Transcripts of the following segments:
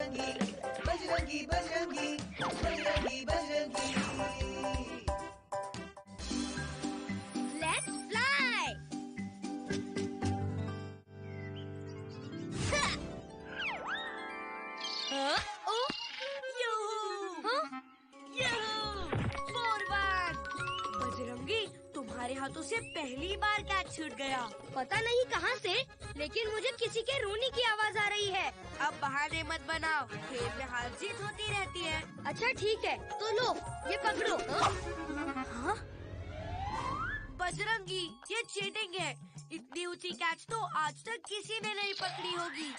Bajrangi Bajrangi Bajrangi Bajrangi. Let's fly! Oh! Yoo-hoo! Yoo-hoo! 4-1! Bajrangi, तुम्हारे हाथों से पहली बार कैच छूट गया। पता नहीं कहाँ से, लेकिन मुझे किसी के रोने की आवाज आ रही है। अब बहाने मत बनाओ, खेल में हार जीत होती रहती है। अच्छा ठीक है, तो लो ये पकड़ो। हाँ? बजरंगी, ये चीटिंग है। इतनी ऊंची कैच तो आज तक किसी ने नहीं पकड़ी होगी।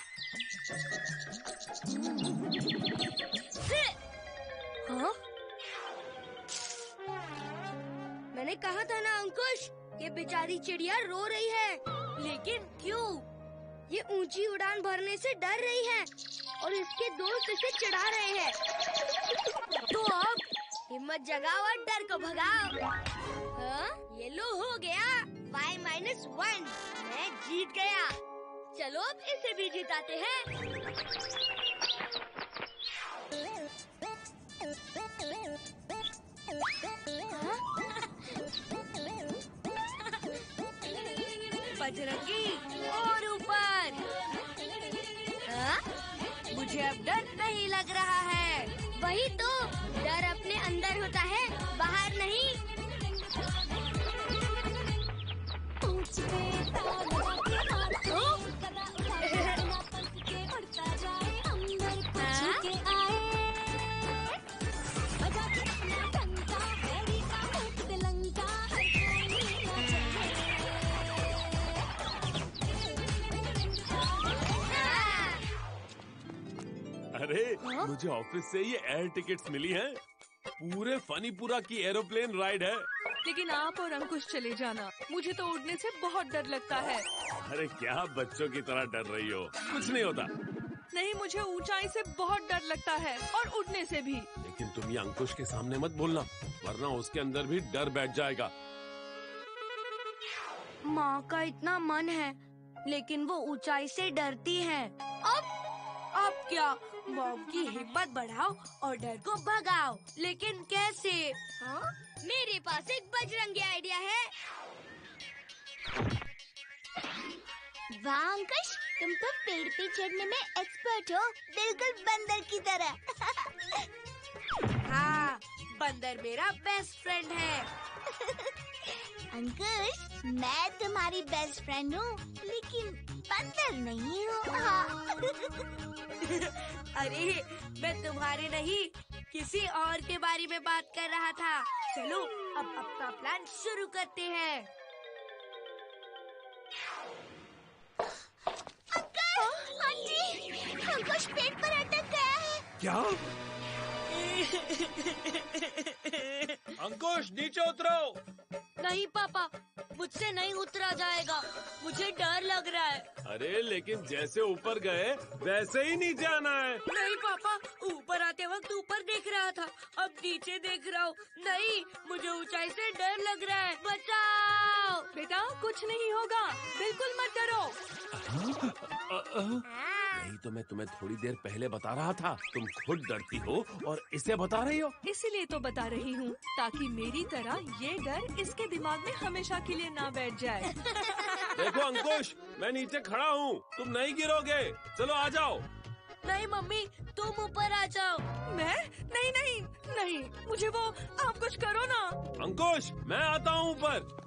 हाँ? मैंने कहा था ना अंकुश, ये बेचारी चिड़िया रो रही है। लेकिन क्यों? ये ऊंची उड़ान भरने से डर रही है और इसके दोस्त इसे चिढ़ा रहे हैं। तो अब हिम्मत जगाओ और डर को भगाओ। हाँ? ये लो हो गया y-1। मैं जीत गया। चलो अब इसे भी जिताते हैं। हाँ? बजरंगी और ऊपर। हाँ? मुझे अब डर नहीं लग रहा है। वही तो, डर अपने अंदर होता है, बाहर नहीं। अरे मुझे ऑफिस से ये एयर टिकट्स मिली हैं। पूरे फनीपुरा की एरोप्लेन राइड है। लेकिन आप और अंकुश चले जाना, मुझे तो उड़ने से बहुत डर लगता है। अरे क्या बच्चों की तरह डर रही हो, कुछ नहीं होता। नहीं, मुझे ऊंचाई से बहुत डर लगता है और उड़ने से भी। लेकिन तुम ये अंकुश के सामने मत बोलना, वरना उसके अंदर भी डर बैठ जाएगा। माँ का इतना मन है, लेकिन वो ऊंचाई से डरती है। अब क्या? मॉम की हिम्मत बढ़ाओ और डर को भगाओ। लेकिन कैसे? हाँ? मेरे पास एक बजरंगी आइडिया है। वाह अंकुश, तुम तो पेड़ पे चढ़ने में एक्सपर्ट हो, बिल्कुल बंदर की तरह। हाँ, बंदर मेरा बेस्ट फ्रेंड है। अंकुश, मैं तुम्हारी बेस्ट फ्रेंड हूँ, लेकिन बंदर नहीं हूँ। हाँ। अरे, मैं तुम्हारे नहीं, किसी और के बारे में बात कर रहा था। चलो अब अपना प्लान शुरू करते हैं। आंटी, अंकुश पेड़ पर अटक गया है। क्या? अंकुश नीचे उतरो। नहीं पापा, मुझसे नहीं उतरा जाएगा, मुझे डर लग रहा है। अरे लेकिन जैसे ऊपर गए वैसे ही नीचे आना है। नहीं पापा, ऊपर आते वक्त ऊपर देख रहा था, अब नीचे देख रहा हूँ। नहीं, मुझे ऊंचाई से डर लग रहा है, बचाओ। बेटा कुछ नहीं होगा, बिल्कुल मत डरो। नहीं तो मैं तुम्हें थोड़ी देर पहले बता रहा था, तुम खुद डरती हो और इसे बता रही हो। इसीलिए तो बता रही हूँ, ताकि मेरी तरह ये डर इसके दिमाग में हमेशा के लिए ना बैठ जाए। देखो अंकुश, मैं नीचे खड़ा हूँ, तुम नहीं गिरोगे। चलो आ जाओ। नहीं मम्मी, तुम ऊपर आ जाओ। मैं? नहीं नहीं नहीं, मुझे वो, आप कुछ करो ना। अंकुश, मैं आता हूँ ऊपर।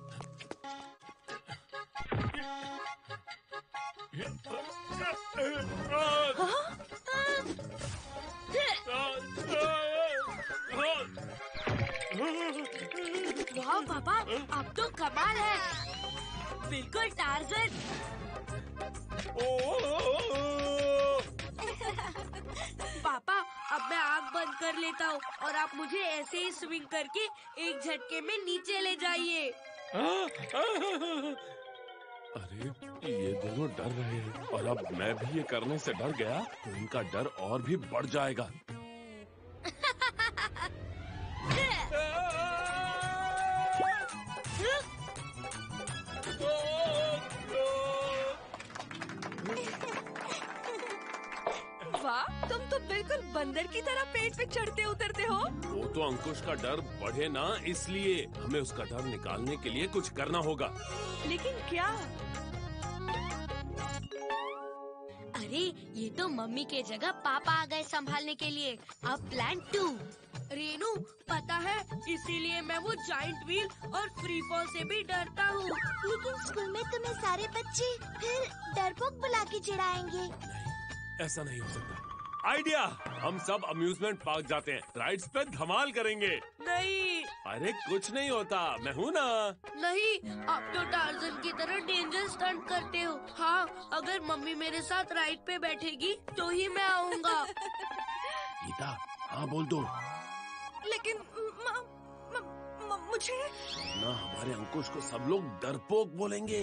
वाह पापा, अब तो कमाल है, बिल्कुल टार्ज़न। पापा, अब मैं आँख बंद कर लेता हूँ और आप मुझे ऐसे ही स्विंग करके एक झटके में नीचे ले जाइए। अरे ये दोनों डर रहे हैं और अब मैं भी ये करने से डर गया तो इनका डर और भी बढ़ जाएगा। वाह, तुम तो बिल्कुल बंदर की तरह पेड़ पे चढ़ते उतरते हो। वो तो अंकुश का डर बढ़े ना, इसलिए हमें उसका डर निकालने के लिए कुछ करना होगा। लेकिन क्या? अरे ये तो मम्मी के जगह पापा आ गए संभालने के लिए। अब प्लान 2। रेनू, पता है इसीलिए मैं वो जाइंट व्हील और फ्री फॉल से भी डरता हूँ। लेकिन स्कूल में तुम्हें सारे बच्चे फिर डरपोक बुला के चिढ़ाएंगे। ऐसा नहीं हो सकता। आइडिया, हम सब अम्यूजमेंट पार्क जाते हैं, राइड्स पे धमाल करेंगे। नहीं अरे कुछ नहीं होता, मैं हूँ ना। नहीं, आप तो टार्जन की तरह डेंजर स्टंट करते हो। हाँ, अगर मम्मी मेरे साथ राइड पे बैठेगी तो ही मैं आऊँगा। गीता, हाँ बोल दो लेकिन मुझे ना, हमारे अंकुश को सब लोग डरपोक बोलेंगे।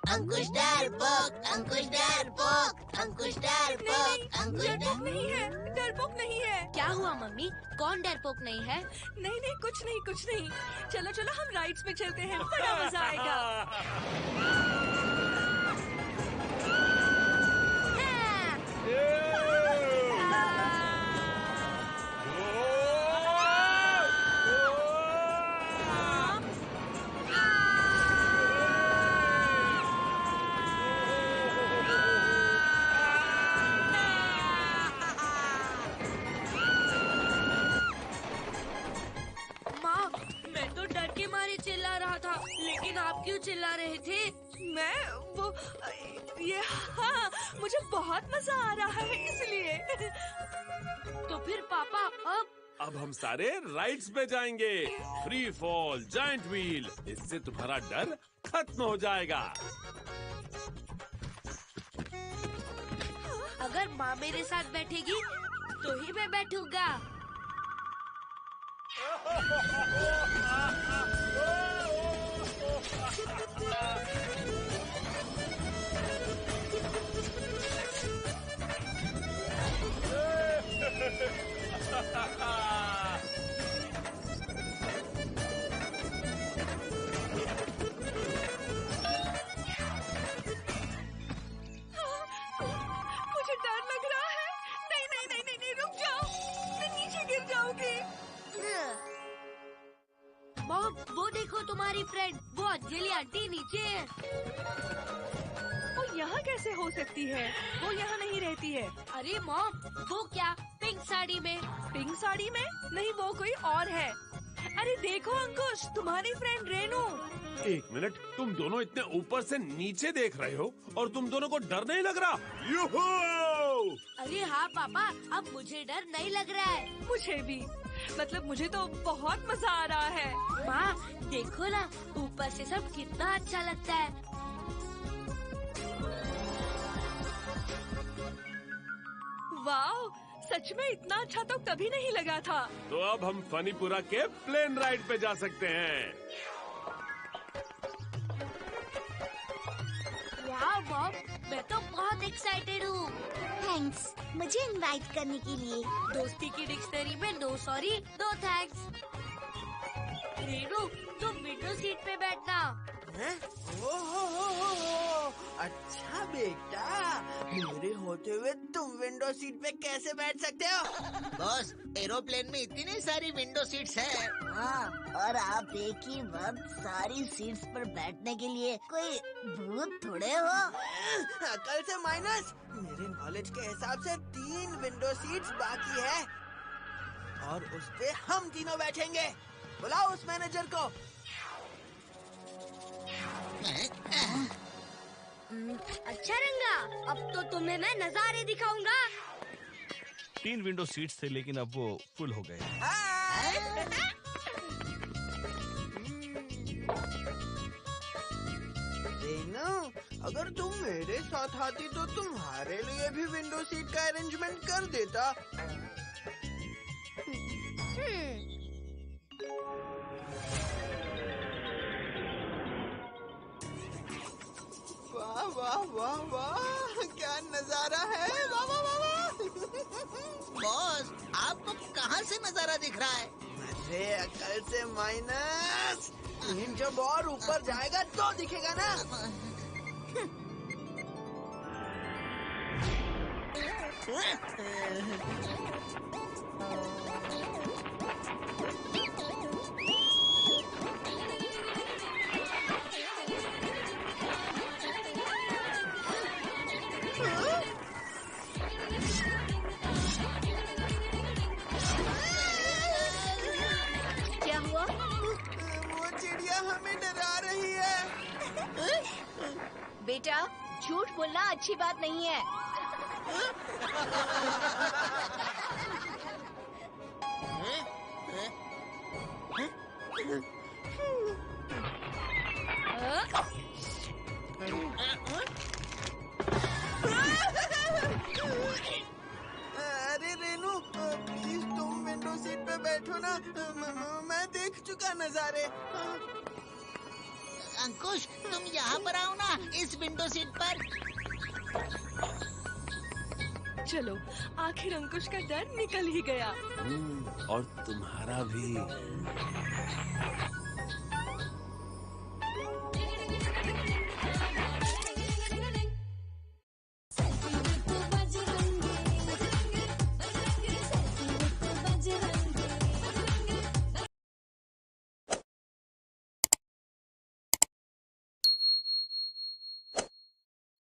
अंकुश डरपोक, अंकुश डरपोक, अंकुश डरपोक, अंकुश डरपोक नहीं है, डरपोक नहीं है। क्या हुआ मम्मी? कौन डरपोक नहीं है? नहीं नहीं, कुछ नहीं कुछ नहीं। चलो चलो हम राइड्स पे चलते हैं, बड़ा मजा आएगा। माँ, मैं तो डर के मारे चिल्ला रहा था, लेकिन आप क्यों चिल्ला रहे थे? मैं वो ये हाँ, मुझे बहुत मजा आ रहा है इसलिए। तो फिर पापा अब हम सारे राइड्स पे जाएंगे। फ्री फॉल, जाइंट व्हील, इससे तुम्हारा डर खत्म हो जाएगा। अगर माँ मेरे साथ बैठेगी तो ही मैं बैठूंगा। मुझे डर लग रहा है। नहीं नहीं नहीं नहीं, नहीं रुक जाओ, मैं नीचे गिर जाऊंगी। मॉम, वो देखो तुम्हारी फ्रेंड, वो अंजलि आंटी नीचे है। वो यहाँ कैसे हो सकती है? वो यहाँ नहीं रहती है। अरे मॉम, वो क्या पिंक साड़ी में? पिंक साड़ी में? नहीं, वो कोई और है। अरे देखो अंकुश, तुम्हारी फ्रेंड रेनू। एक मिनट, तुम दोनों इतने ऊपर से नीचे देख रहे हो और तुम दोनों को डर नहीं लग रहा? यूहू! अरे हाँ पापा, अब मुझे डर नहीं लग रहा है। मुझे भी, मतलब मुझे तो बहुत मजा आ रहा है। माँ देखो ना, ऊपर से सब कितना अच्छा लगता है। वाह, सच में इतना अच्छा तो कभी नहीं लगा था। तो अब हम फनीपुरा के प्लेन राइड पे जा सकते हैं। वाह मॉम, मैं तो बहुत एक्साइटेड हूँ। थैंक्स मुझे इनवाइट करने के लिए। दोस्ती की डिक्शनरी में no sorry no thanks. Renu, तुम विंडो सीट पे बैठना। अच्छा बेटा, मेरे होते हुए तुम विंडो सीट पे कैसे बैठ सकते हो? बॉस, एरोप्लेन में इतनी सारी विंडो सीट्स है। हाँ, और आप एक ही वक्त सारी सीट्स पर बैठने के लिए कोई भूत थोड़े हो। अकल से माइनस। मेरे नॉलेज के हिसाब से 3 विंडो सीट्स बाकी है और उस पे हम तीनों बैठेंगे। बुलाओ उस मैनेजर को। अच्छा रंगा, अब तो तुम्हें मैं नजारे दिखाऊंगा। 3 विंडो सीट्स थे, लेकिन अब वो फुल हो गए। रेनू, अगर तुम मेरे साथ आती तो तुम्हारे लिए भी विंडो सीट का अरेंजमेंट कर देता। वाह वाह वाह वाह, क्या नजारा है। वाह वाह वाह वाह। बॉस, आपको कहाँ से नजारा दिख रहा है? अरे अकल से माइनस। जब और ऊपर जाएगा तो दिखेगा ना। क्या हुआ? वो चिड़िया हमें डरा रही है। बेटा, झूठ बोलना अच्छी बात नहीं है। अरे रेनू, प्लीज तुम विंडो सीट पे बैठो ना। मैं देख चुका नजारे। अंकुश, तुम यहाँ पर आओ ना, इस विंडो सीट पर। चलो, आखिर अंकुश का डर निकल ही गया। और तुम्हारा भी।